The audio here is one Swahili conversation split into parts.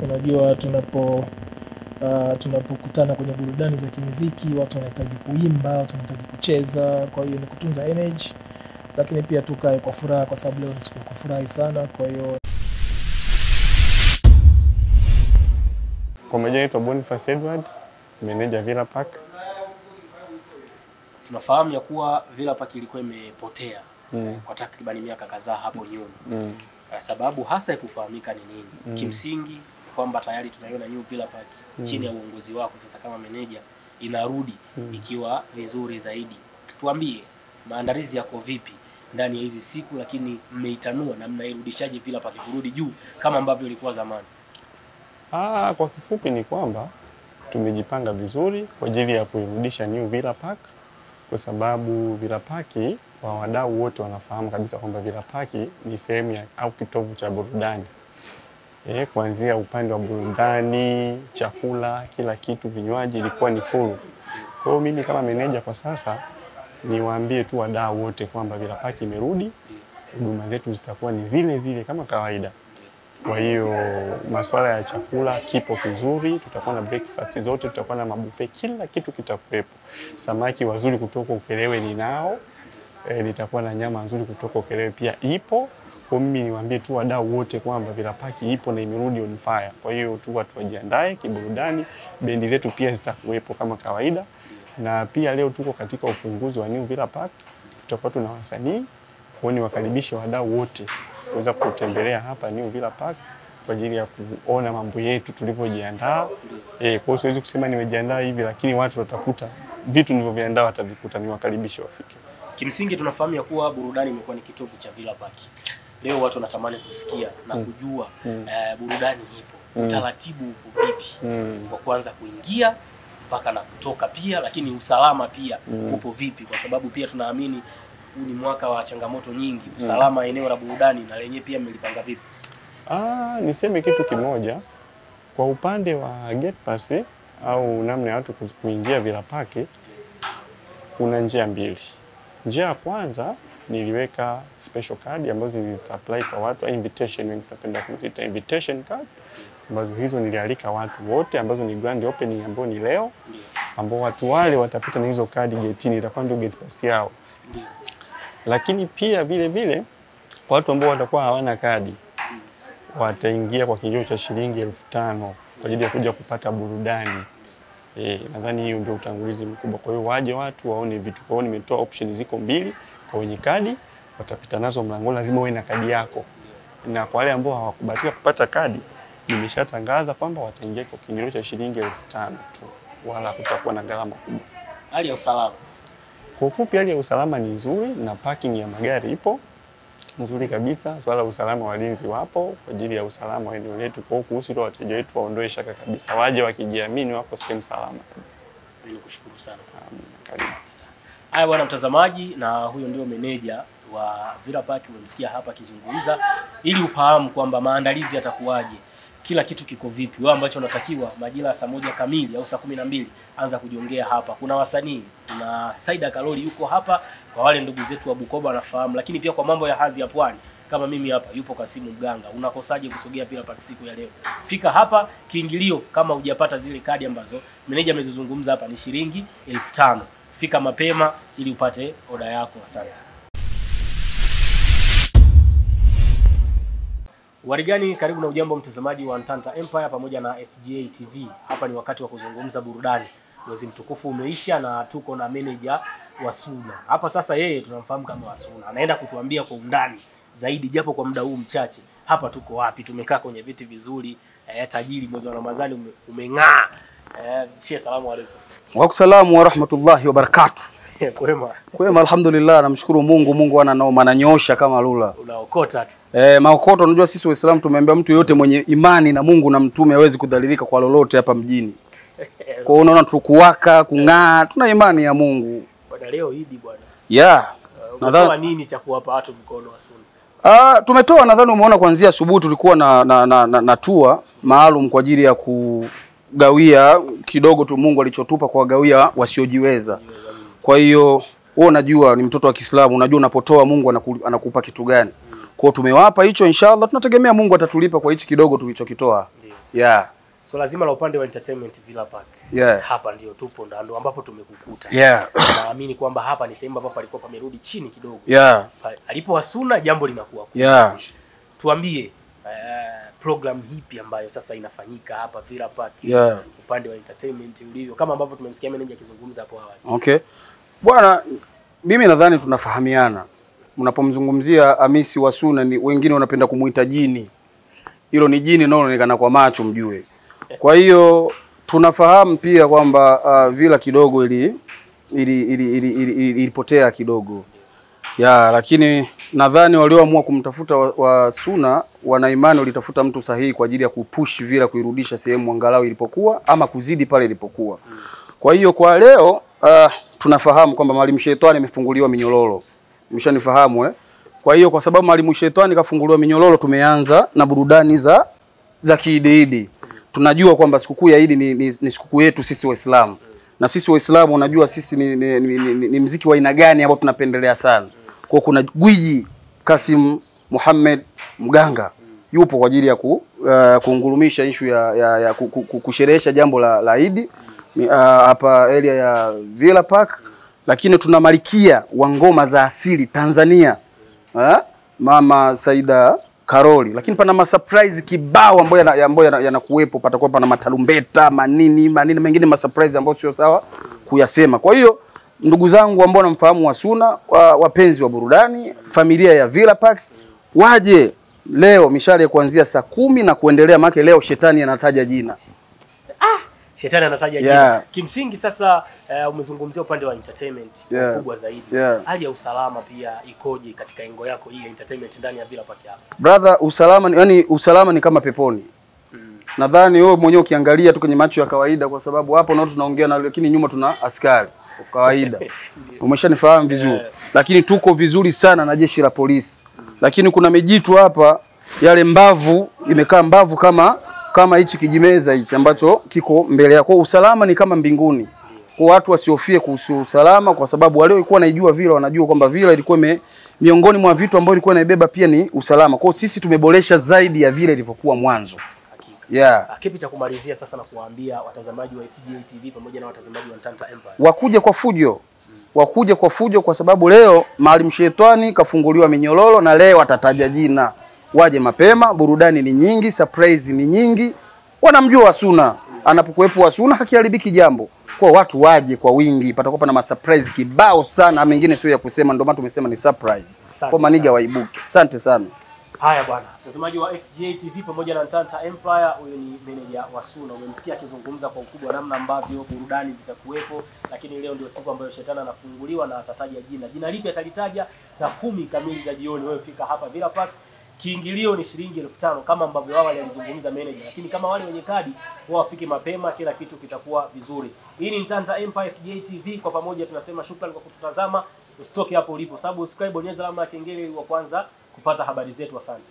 Unajua tunapokutana kwenye burudani za kimuziki, watu wanahitaji kuimba, watu wanahitaji kucheza, kwa hiyo ni kutunza energy, lakini pia tukae kwa furaha kwa sababu leo ni siku ya kufurahi sana. Kwa hiyo kwa majina naitwa Boniface Edward, meneja Villa Park. Tunafahamu ya kuwa Villa Park ilikuwa imepotea kwa takribani miaka kadhaa hapo nyuma. Sababu hasa ya kufahamika ni nini? Kimsingi kwamba tayari tunaiona New Villa Park chini ya uongozi wako sasa kama meneja inarudi ikiwa vizuri zaidi. Tuambie maandalizi yako vipi ndani ya hizi siku, lakini mmeitanua na mnairudishaje Villa Park kurudi juu kama ambavyo ilikuwa zamani? Kwa kifupi ni kwamba tumejipanga vizuri kwa ajili ya kuirudisha New Villa Park, kwa sababu Villa Park wa wadau wote wanafahamu kabisa kwamba Villa Park ni sehemu ya au kitovu cha burudani. Kuanzia upande wa burudani, chakula, kila kitu, vinywaji ilikuwa ni full. Kwa hiyo mimi kama meneja kwa sasa niwaambie tu wadau wote kwamba Villa Park imerudi, huduma zetu zitakuwa ni zile zile kama kawaida. Kwa hiyo masuala ya chakula kipo kizuri, tutakuwa na breakfast zote, tutakuwa na mabuffet, kila kitu kitakuwepo. Samaki wazuri kutoka Ukerewe ninao, nitakuwa na nyama nzuri kutoka Ukerewe pia ipo. Kwa mimi niwaambie tu wadau wote kwamba Villa Park ipo na imerudi on fire. Kwa hiyo tu watu wajiandae kiburudani, bendi zetu pia zitakuwepo kama kawaida. Na pia leo tuko katika ufunguzi wa New Villa Park, tutakuwa tuna wasanii. Kwa hiyo wakaribishe wadau wote kuweza kutembelea hapa New Villa Park kwa ajili ya kuona mambo yetu tulivyojiandaa. Kwa hiyo siwezi kusema nimejiandaa hivi, lakini watu watakuta vitu nilivyoviandaa watavikuta, niwakaribishe wafike. Kimsingi tunafahamu ya kuwa burudani imekuwa ni kitovu cha Villa Park. Leo watu wanatamani kusikia na kujua burudani ipo. Utaratibu upo vipi? Kwa kuanza kuingia mpaka na kutoka pia, lakini usalama pia upo vipi? Kwa sababu pia tunaamini huu ni mwaka wa changamoto nyingi. Usalama eneo la burudani na lenyewe pia mmelipanga vipi? Niseme kitu kimoja. Kwa upande wa gate pass au namna ya watu kuingia Villa Park, kuna njia mbili. Njia ya kwanza niliweka special card ambazo nilizisupply kwa watu, invitation, wengi tunapenda kuziita invitation card, ambazo hizo nilialika watu wote, ambazo ni grand opening ambao ni leo, ambao watu wale watapita na hizo kadi gate-ini, itakuwa ndio gate pass yao. Lakini pia vile vile watu ambao watakuwa hawana kadi wataingia kwa kiingilio cha shilingi 5,000 kwa ajili ya kuja kupata burudani. Nadhani hiyo ndio utangulizi mkubwa. Kwa hiyo waje watu waone vitu. Kwa hiyo nimetoa option ziko mbili. Kwa wenye kadi watapita nazo mlangoni, lazima uwe na kadi yako. Na kwa wale ambao hawakubahatika kupata kadi, nimeshatangaza kwamba wataingia kwa kiingilio cha shilingi 5,000 tu, wala kutakuwa na gharama kubwa. Hali ya usalama, kwa ufupi, hali ya usalama ni nzuri na parking ya magari ipo nzuri kabisa. Swala la usalama, walinzi wapo kwa ajili ya usalama wa eneo letu. Kwa kuhusu ile wateja wetu waondoe shaka kabisa, waje wakijiamini wako sehemu salama kabisa. Nikushukuru sana. Karibu. Haya bwana mtazamaji, na huyo ndio meneja wa Villa Park, umemsikia hapa akizungumza ili ufahamu kwamba maandalizi yatakuwaje, kila kitu kiko vipi. Wewe ambacho unatakiwa majira saa 1 kamili au saa 12 anza kujiongea hapa. Kuna wasanii, kuna Saida Kalori yuko hapa, kwa wale ndugu zetu wa Bukoba wanafahamu, lakini pia kwa mambo ya hadhi ya pwani kama mimi hapa yupo Kasimu Mganga. Unakosaje kusogea Villa Park siku ya leo? Fika hapa, kiingilio kama hujapata zile kadi ambazo meneja amezizungumza hapa ni shilingi 5,000. Fika mapema ili upate oda yako. Asante. Warigani, karibu na ujambo mtazamaji wa Ntanta Empire pamoja na FGA TV. Hapa ni wakati wa kuzungumza burudani. Mwezi mtukufu umeisha na tuko na meneja Wasuna. Hapa sasa yeye tunamfahamu kama Wasuna. Anaenda kutuambia kwa undani zaidi japo kwa muda huu mchache. Hapa tuko wapi? Tumekaa kwenye viti vizuri. Tajiri, mwezi wa Ramadhani umeng'aa. Sheikh, salamu alaykum. Wa alaykum wa rahmatullahi wa barakatuh. Kwema. Kwema, alhamdulillah, namshukuru Mungu. Mungu ananyosha kama lula. Unaokota tu. Maokoto, unajua sisi Waislamu tumeambia mtu yote mwenye imani na Mungu na mtume hawezi kudhalilika kwa lolote hapa mjini. Kwa hiyo unaona tukuwaka, kung'aa, tuna imani ya Mungu. Bwana leo Idi bwana. Nadhani nini cha kuwapa watu mkono Wasuna? Tumetoa, nadhani umeona kuanzia asubuhi tulikuwa na tour maalum kwa ajili ya kugawia kidogo tu Mungu alichotupa kwa gawia wasiojiweza. Kwa hiyo wewe unajua ni mtoto wa Kiislamu, unajua unapotoa Mungu anakupa kitu gani. Kwa hiyo tumewapa hicho, inshallah tunategemea Mungu atatulipa kwa hicho kidogo tulichokitoa. Yeah. So lazima la upande wa entertainment Villa Park. Yeah. Hapa ndio tupo ndo ambapo tumekukuta. Yeah. Naamini kwamba hapa ni sehemu ambapo alikuwa pamerudi chini kidogo. Yeah. Alipo Wasuna jambo linakuwa. Yeah. Tuambie program hipi ambayo sasa inafanyika hapa Villa Park. Yeah. Upande wa entertainment ulivyo kama ambavyo tumemsikia manager akizungumza hapo awali. Okay. Bwana, mimi nadhani tunafahamiana. Mnapomzungumzia Hamisi Wasuna ni wengine wanapenda kumuita jini. Hilo ni jini linaloonekana kwa macho mjue. Kwa hiyo tunafahamu pia kwamba Villa kidogo ilipotea kidogo. Ya, lakini nadhani walioamua kumtafuta Wasuna wana imani walitafuta mtu sahihi kwa ajili ya kupush Villa kuirudisha sehemu angalau ilipokuwa ama kuzidi pale ilipokuwa. Kwa hiyo kwa leo tunafahamu kwamba Mwalimu Shetani amefunguliwa minyororo. Umeshanifahamu Kwa hiyo kwa sababu Mwalimu Shetani kafunguliwa minyororo, tumeanza na burudani za kiidi. Tunajua kwamba sikukuu ya Idi ni sikukuu yetu sisi Waislamu. Na sisi Waislamu unajua sisi ni muziki wa aina gani ambao tunapendelea sana. Kwa kuna gwiji Kasim Muhammad Mganga yupo kwa ajili ya kuungurumisha issue ya kusherehesha jambo la Idi hapa area ya Villa Park. Lakini tuna Malikia wa ngoma za asili Tanzania, Mama Saida Karoli. Lakini pana surprise kibao ambayo yanakuwepo, patakuwa pana matarumbeta manini mengine surprise ambayo sio sawa kuyasema. Kwa hiyo ndugu zangu ambao namfahamu Wasuna, wapenzi wa burudani, familia ya Villa Park, waje leo mishale kuanzia saa 10 na kuendelea, maana leo Shetani anataja jina. Shetani anataja jina. Kimsingi sasa umezungumzia upande wa entertainment kubwa zaidi. Hali ya usalama pia ikoje katika engo yako hii entertainment ndani ya Villa Park hapa? Brother, usalama ni kama peponi. Nadhani wewe mwenyewe ukiangalia tu kwenye macho ya kawaida, kwa sababu hapo nao tunaongea na, lakini nyuma tuna askari kawaida. Umeshanifahamu vizuri. Lakini tuko vizuri sana na jeshi la polisi. Lakini kuna mejitu hapa, yale mbavu imekaa mbavu kama hichi kijimeza hichi ambacho kiko mbele yako. Usalama ni kama mbinguni. Kwa watu wasiofie kuhusu usalama, kwa sababu wale walikuwa wanaijua Villa wanajua kwamba Villa ilikuwa miongoni mwa vitu ambavyo ilikuwa inaibeba pia ni usalama. Kwa sisi tumeboresha zaidi ya Villa ilivyokuwa mwanzo. Kipi cha kumalizia sasa na kuwaambia watazamaji wa FGA TV pamoja na watazamaji wa Ntanta Empire? Wakuje kwa fujo. Wakuje kwa fujo, kwa sababu leo Mwalimu Shetani kafunguliwa minyororo na leo atataja jina. Waje mapema, burudani ni nyingi, surprise ni nyingi. Wanamjua Wasuna. Anapokuwepo Wasuna hakiharibiki jambo. Kwa watu waje kwa wingi, patakuwa na surprise kibao sana, mengine sio ya kusema, ndio maana tumesema ni surprise. Kwa maniga waibuke. Asante sana. Haya bwana, mtazamaji wa FGA TV pamoja na Ntanta Empire, huyo ni manager Wasuna. Umemsikia akizungumza kwa ukubwa namna ambavyo burudani zitakuwepo, lakini leo ndio siku ambayo Shetani anafunguliwa na atataja jina. Jina lipi atalitaja? Saa 10 kamili za jioni. Wewe fika hapa Villa Park. Kiingilio ni shilingi 1500 kama ambavyo awali alizungumza manager, lakini kama wale wenye kadi wao wafike mapema, kila kitu kitakuwa vizuri. Hii ni Ntanta Empire FGA TV, kwa pamoja tunasema shukrani kwa kututazama. Usitoke hapo ulipo, subscribe, bonyeza alama ya kengele ili wa kwanza kupata habari zetu. Asante.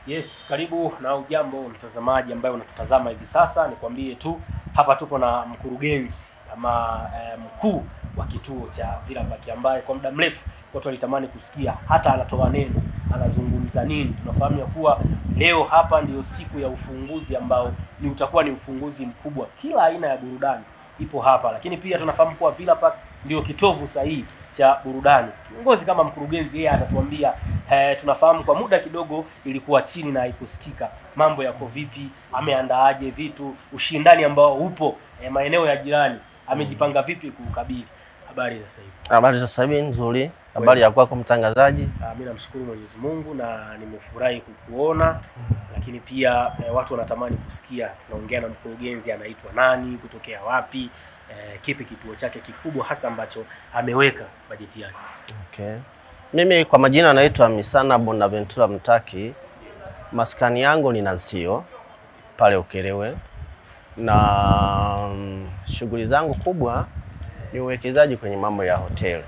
Yes, karibu na ujambo mtazamaji ambaye unatutazama hivi sasa. Nikwambie tu hapa tupo na mkurugenzi ama mkuu wa kituo cha Villa Park ambaye kwa muda mrefu watu walitamani kusikia hata anatoa neno, anazungumza nini. Tunafahamu ya kuwa leo hapa ndio siku ya ufunguzi ambao utakuwa ni ufunguzi mkubwa. Kila aina ya burudani ipo hapa, lakini pia tunafahamu kuwa Villa Park ndio kitovu sahihi cha burudani. Kiongozi kama mkurugenzi yeye atatuambia tunafahamu kwa muda kidogo ilikuwa chini na haikusikika. Mambo yako vipi? Ameandaaje vitu? Ushindani ambao upo maeneo ya jirani, amejipanga vipi kukabili? Habari sasa hivi? Habari sasa hivi nzuri. Habari ya kwako mtangazaji? Mimi namshukuru Mwenyezi Mungu na nimefurahi kukuona. Lakini pia watu wanatamani kusikia tunaongea na mkurugenzi anaitwa nani, kutokea wapi, kipi kituo chake kikubwa hasa ambacho ameweka bajeti yake. Okay. Mimi kwa majina naitwa Misana Bonaventura Mtaki. Maskani yangu ni Nansio pale Ukerewe, na shughuli zangu kubwa ni uwekezaji kwenye mambo ya hoteli.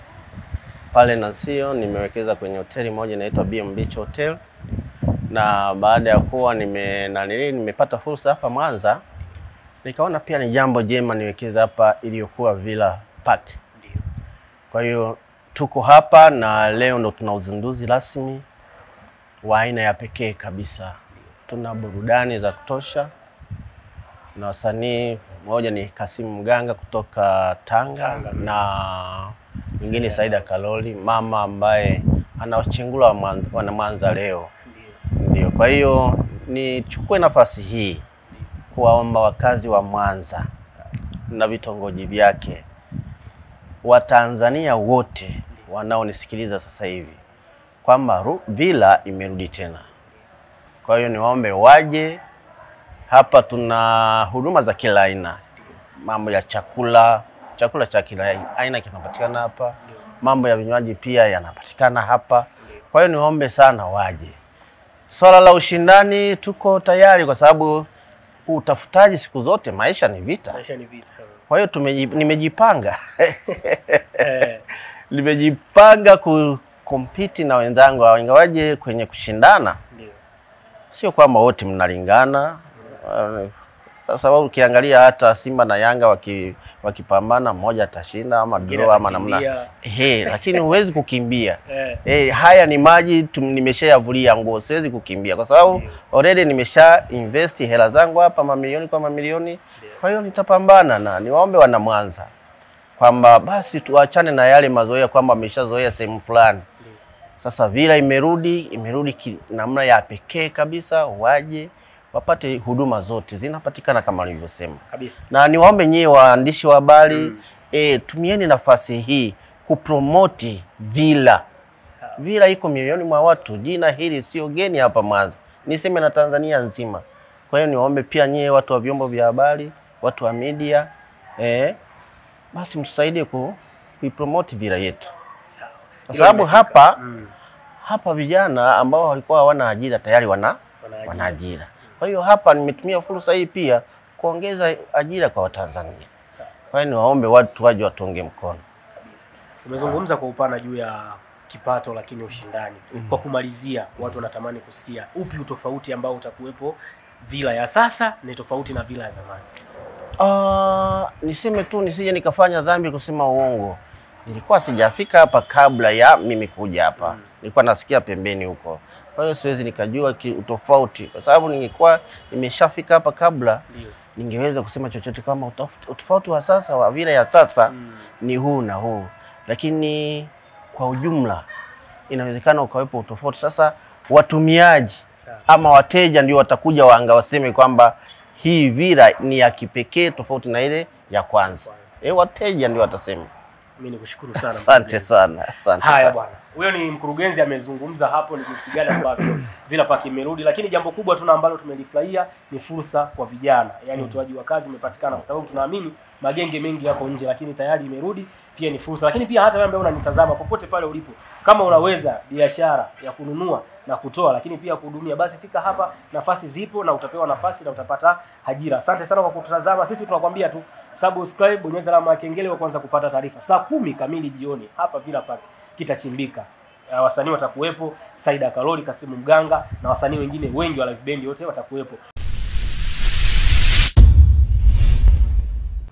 Pale Nansio nimewekeza kwenye hoteli moja inaitwa BM Beach Hotel, na baada ya kuwa nimepata fursa hapa Mwanza, nikaona pia ni jambo jema niwekeza hapa iliyokuwa Villa Park. Kwa hiyo tuko hapa na leo ndo tuna uzinduzi rasmi. wa aina ya pekee kabisa. Tuna burudani za kutosha na wasanii, mmoja ni Kasimu Mganga kutoka Tanga na mwingine Saida Kaloli, mama ambaye anawachengula wana Mwanza leo. Ndio. Kwa hiyo nichukue nafasi hii kuwaomba wakazi wa Mwanza na vitongoji vyake, Watanzania wote wanaonisikiliza sasa hivi, kwamba Villa imerudi tena. Kwa hiyo niwaombe waje hapa. Tuna huduma za kila aina, mambo ya chakula cha kila aina kinapatikana hapa, mambo ya vinywaji pia yanapatikana hapa. Kwa hiyo niwaombe sana waje. Swala la ushindani tuko tayari, kwa sababu utafutaji siku zote, maisha ni vita. Kwa hiyo nimejipanga nimejipanga kukompiti na wenzangu, ingawaje kwenye kushindana sio kwamba wote mnalingana, kwa sababu ukiangalia hata Simba na Yanga wakipambana, mmoja atashinda ama draw ama namna. Lakini huwezi kukimbia. Haya ni maji nimeshayavulia nguo, siwezi kukimbia kwa sababu already nimesha invest hela zangu hapa, mamilioni kwa mamilioni. Kwa hiyo nitapambana, na niwaombe wana Mwanza kwamba basi tuachane na yale mazoea kwamba ameshazoea sehemu fulani. Sasa Villa imerudi namna ya pekee kabisa, waje wapate huduma zote zinapatikana kama nilivyosema kabisa. Na niwaombe nyie waandishi wa habari, tumieni nafasi hii kupromote Villa. Villa iko milioni mwa watu, jina hili sio geni hapa Mwanza, niseme na Tanzania nzima. Kwa hiyo niwaombe pia nyie watu wa vyombo vya habari, watu wa media, basi mtusaidie kuipromote Villa yetu. Kwa sababu hapa vijana ambao walikuwa hawana ajira tayari wana ajira. Kwa hiyo hapa nimetumia fursa hii pia kuongeza ajira kwa Watanzania. Kwa hiyo niwaombe watu waje watunge mkono. Kabisa. Umezungumza kwa upana juu ya kipato lakini ushindani. Kwa kumalizia, watu wanatamani kusikia upi utofauti ambao utakuwepo Villa ya sasa ni tofauti na Villa ya zamani? Niseme tu nisije nikafanya dhambi kusema uongo. Nilikuwa sijafika hapa kabla ya mimi kuja hapa. Nilikuwa nasikia pembeni huko. Kwa hiyo siwezi nikajua utofauti, kwa sababu ningekuwa nimeshafika hapa kabla, ningeweza kusema chochote kama utofauti wa sasa wa Villa ya sasa ni huu na huu. Lakini kwa ujumla inawezekana ukawepo utofauti. Sasa watumiaji ama wateja ndio watakuja waseme kwamba hii Villa ni ya kipekee tofauti na ile ya kwanza. Wateja ndio watasema. Mimi nikushukuru sana. Asante sana. Haya bwana. Huyo ni mkurugenzi amezungumza hapo ni jinsi gani ambavyo Villa Park imerudi, lakini jambo kubwa tuna ambalo tumelifurahia ni fursa kwa vijana. Yaani utoaji wa kazi umepatikana, kwa sababu tunaamini magenge mengi yako nje, lakini tayari imerudi, pia ni fursa. Lakini pia hata wewe ambaye unanitazama popote pale ulipo, kama unaweza biashara ya kununua na kutoa lakini pia kuhudumia, basi fika hapa, nafasi zipo na utapewa nafasi na utapata ajira. Asante sana kwa kutazama. Sisi tunakwambia tu subscribe, bonyeza alama ya kengele wa kwanza kupata taarifa. Saa 10 kamili jioni hapa Villa Park kitachimbika. Wasanii watakuwepo, Saida Kaloli, Kasimu Mganga na wasanii wengine wengi wa live band wote watakuwepo.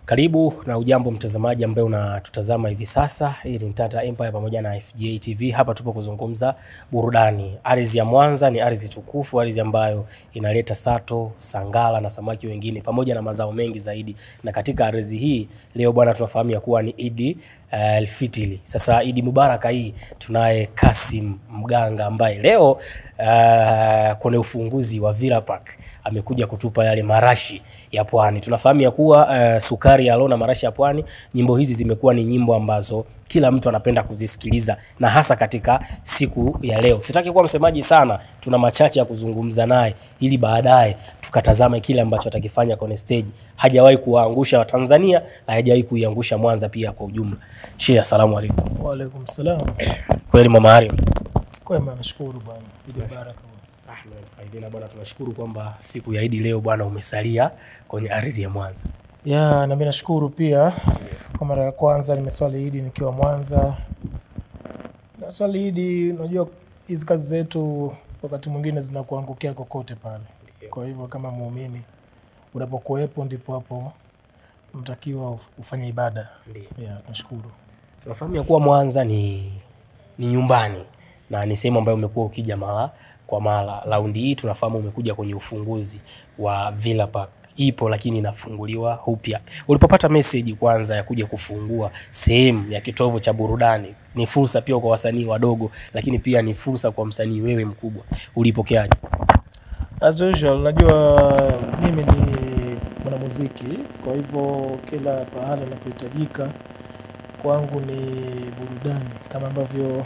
Karibu na ujambo mtazamaji ambaye unatutazama hivi sasa. Hii ni Tata Empire pamoja na FGA TV. Hapa tupo kuzungumza burudani. Ardhi ya Mwanza ni ardhi tukufu, ardhi ambayo inaleta sato, sangala na samaki wengine pamoja na mazao mengi zaidi. Na katika ardhi hii leo bwana tunafahamu ya kuwa ni Eid al-Fitr. Sasa Eid Mubaraka hii tunaye Kasimu Mganga ambaye leo kwenye ufunguzi wa Villa Park amekuja kutupa yale marashi ya pwani. Tunafahamu ya kuwa sukari ya lona marashi ya pwani, nyimbo hizi zimekuwa ni nyimbo ambazo kila mtu anapenda kuzisikiliza, na hasa katika siku ya leo. Sitaki kuwa msemaji sana, tuna machache ya kuzungumza naye ili baadaye tukatazame kile ambacho atakifanya kwenye stage. Hajawahi kuwaangusha Watanzania na hajawahi kuiangusha Mwanza pia kwa ujumla. Sheikh, asalamu alaykum. Wa alaykum salam. Kweli mama Mario. Kwema, nashukuru bwana. Idi baraka. Faidina bwana, tunashukuru kwamba siku ya Eid leo bwana umesalia kwenye ardhi ya Mwanza. Na mimi nashukuru pia kwa mara ya kwanza nimeswali Eid nikiwa Mwanza. Na swali Eid, unajua hizi kazi zetu wakati mwingine zinakuangukia kokote pale. Kwa hivyo kama muumini unapokuwepo ndipo hapo unatakiwa ufanye ibada. Nashukuru. Tunafahamu ya kuwa Mwanza ni nyumbani na ni sehemu ambayo umekuwa ukija kwa mara. Raundi hii tunafahamu umekuja kwenye ufunguzi wa Villa Park. Ipo lakini inafunguliwa upya. Ulipopata message kwanza ya kuja kufungua sehemu ya kitovu cha burudani, ni fursa pia kwa wasanii wadogo, lakini pia ni fursa kwa msanii wewe mkubwa, ulipokeaje? As usual, najua mimi ni mwanamuziki, kwa hivyo kila pahala napohitajika kwangu ni burudani, kama ambavyo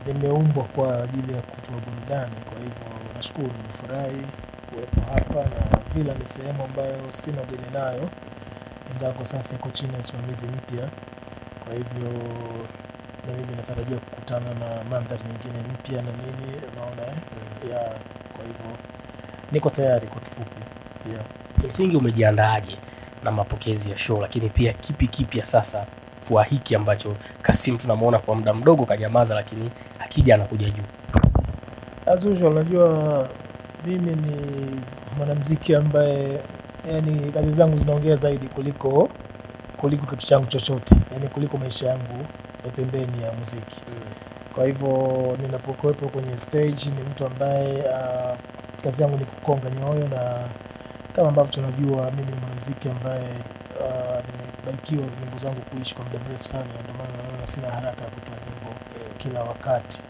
nimeumbwa kwa ajili ya kutoa burudani. Kwa hivyo nashukuru, nimefurahi kuwepo hapa, na Villa ni sehemu ambayo sina ugeni nayo, ingawa kwa sasa iko chini ya usimamizi mpya. Kwa hivyo na mimi natarajia kukutana na mandhari nyingine mpya na nini, unaona ya, kwa hivyo niko tayari kwa kifupi. Yeah. Kimsingi umejiandaaje na mapokezi ya show, lakini pia kipi kipya sasa kwa hiki ambacho Kasim tunamuona kwa muda mdogo kanyamaza, lakini akija anakuja juu? As usual, najua mimi ni mwanamuziki ambaye yani kazi zangu zinaongea zaidi kuliko kitu changu chochote, yani kuliko maisha yangu ya pembeni ya muziki. Kwa hivyo ninapokuwepo kwenye stage ni mtu ambaye kazi yangu ni kukonga nyoyo, na kama ambavyo tunajua mimi ni mwanamuziki ambaye nimebarikiwa nyimbo zangu kuishi kwa muda mrefu sana, ndio maana naona sina haraka ya kutoa nyimbo kila wakati.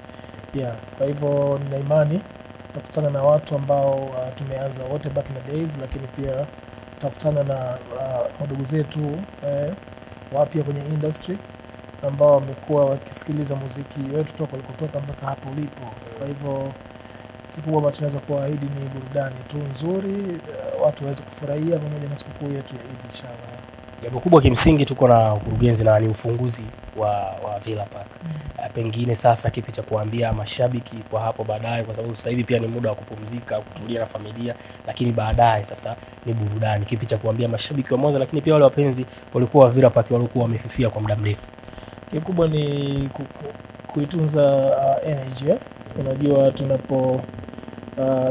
Yeah, kwa hivyo nina imani tutakutana na watu ambao tumeanza wote back in the days, lakini pia tutakutana na wadogo zetu wapya kwenye industry ambao wamekuwa wakisikiliza muziki wetu toka ulikotoka mpaka hapo ulipo. Kwa hivyo kikubwa ambacho tunaweza kuahidi ni burudani tu nzuri, watu waweze kufurahia pamoja na sikukuu yetu ya Eid inshallah. Jambo kubwa kimsingi tuko na ukurugenzi na ni ufunguzi wa Villa Park. Pengine sasa kipi cha kuambia mashabiki kwa hapo baadaye, kwa sababu sasa hivi pia ni muda wa kupumzika, kutulia na familia, lakini baadaye sasa ni burudani. Kipi cha kuambia mashabiki wa Mwanza, lakini pia wale wapenzi walikuwa wa Villa Park walikuwa wamefifia kwa muda mrefu? Kikubwa ni kuitunza energy. Unajua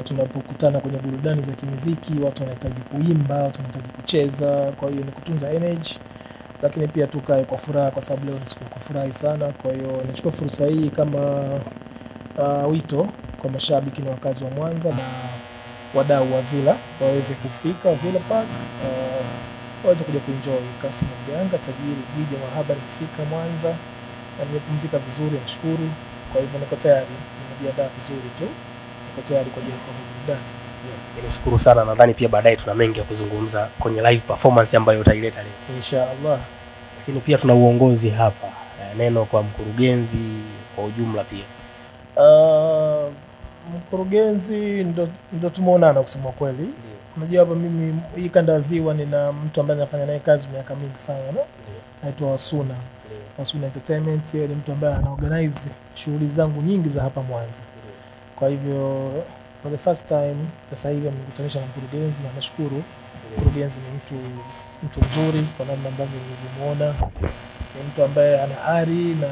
tunapokutana kwenye burudani za kimuziki, watu wanahitaji kuimba, watu wanahitaji kucheza, kwa hiyo ni kutunza energy, lakini pia tukae kwa furaha, kwa sababu leo ni siku ya kufurahi sana. Kwa hiyo nachukua fursa hii kama wito kwa mashabiki na wakazi wa Mwanza na wadau wa Villa waweze kufika Villa Park, waweze kuja kuenjoy. Kasim Mganga tajiri jiji mahaba nimefika Mwanza na nimepumzika vizuri, nashukuru. Kwa hivyo niko tayari, nimejiandaa vizuri tu, niko tayari kwa ajili ya burudani. Nashukuru sana, nadhani pia baadaye tuna mengi ya kuzungumza kwenye live performance ambayo utaileta leo inshallah. Lakini pia tuna uongozi hapa, neno kwa mkurugenzi kwa ujumla pia. Mkurugenzi ndo tumeonana kusema kweli. Unajua hapa mimi hii kanda ya Ziwa nina mtu ambaye nafanya naye kazi miaka mingi sana, anaitwa Wasuna. Wasuna Entertainment, yeye ni mtu ambaye anaorganize shughuli zangu nyingi za hapa Mwanza. Kwa hivyo for the first time sasa hivi nimekutanisha na mkurugenzi, na nashukuru. Mkurugenzi ni mtu mzuri kwa namna ambavyo nilimuona. Ni mtu ambaye ana ari na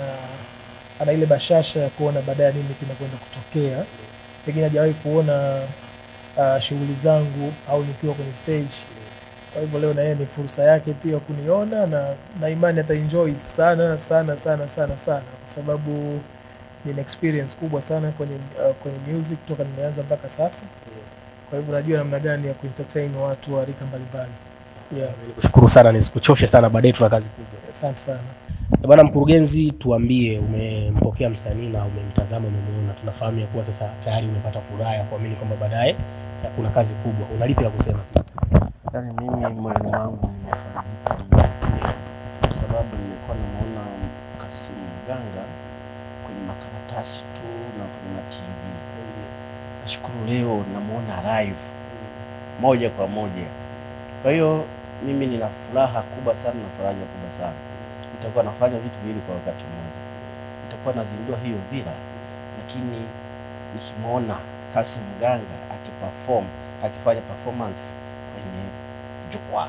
ana ile bashasha ya kuona baadaye nini kinakwenda kutokea. Pengine hajawahi kuona shughuli zangu au nikiwa kwenye stage. Kwa hivyo leo na yeye ni fursa yake pia kuniona, na imani ataenjoy sana sana sana sana sana, kwa sababu nina experience kubwa sana kwenye music toka nimeanza mpaka sasa. Kwa hivyo najua namna gani ya kuentertain watu wa rika mbalimbali. Yeah. Nikushukuru sana, nisikuchoshe sana, baadaye tuna kazi kubwa. Asante sana. Bwana mkurugenzi, tuambie, umempokea msanii na umemtazama, umemuona, tunafahamu ya kuwa sasa tayari umepata furaha ya kuamini kwamba baadaye kuna kazi kubwa. Unalipi la kusema? Yaani mimi moyo wangu umefarijika kwa sababu nimekuwa namuona Kasim Mganga kwenye makaratasi tu na kwenye TV. Nashukuru leo namuona live moja kwa moja. Kwa hiyo mimi nina furaha kubwa sana na faraja kubwa sana. Nitakuwa nafanya vitu viwili kwa wakati mmoja. Nitakuwa nazindua hiyo Villa, lakini nikimuona Kasim Mganga akifanya performance kwenye jukwaa.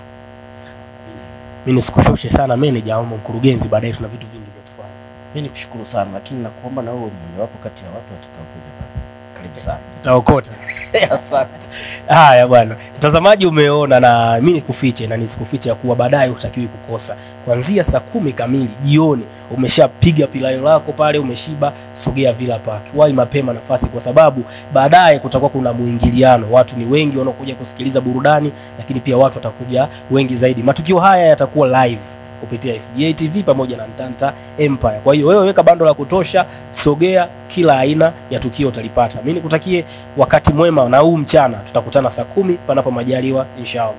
Mimi nisikushushe sana manager au mkurugenzi, baadaye tuna vitu vingi vya kufanya. Mimi nikushukuru sana, lakini nakuomba na wewe mmoja wapo kati ya watu watakaokuja hapa. Karibu sana. Utaokota. Asante. Haya bwana. Mtazamaji umeona, na mimi nikufiche na nisikufiche ya kuwa baadaye utakiwi kukosa. Kuanzia saa 10 kamili jioni umeshapiga pilayo lako pale, umeshiba, sogea Villa Park. Wahi mapema nafasi, kwa sababu baadaye kutakuwa kuna muingiliano. Watu ni wengi wanaokuja kusikiliza burudani, lakini pia watu watakuja wengi zaidi. Matukio haya yatakuwa live kupitia FGA TV pamoja na Ntanta Empire. Kwa hiyo wewe weka bando la kutosha, sogea, kila aina ya tukio utalipata. Mimi nikutakie wakati mwema, na huu mchana tutakutana saa 10 panapo majaliwa inshallah.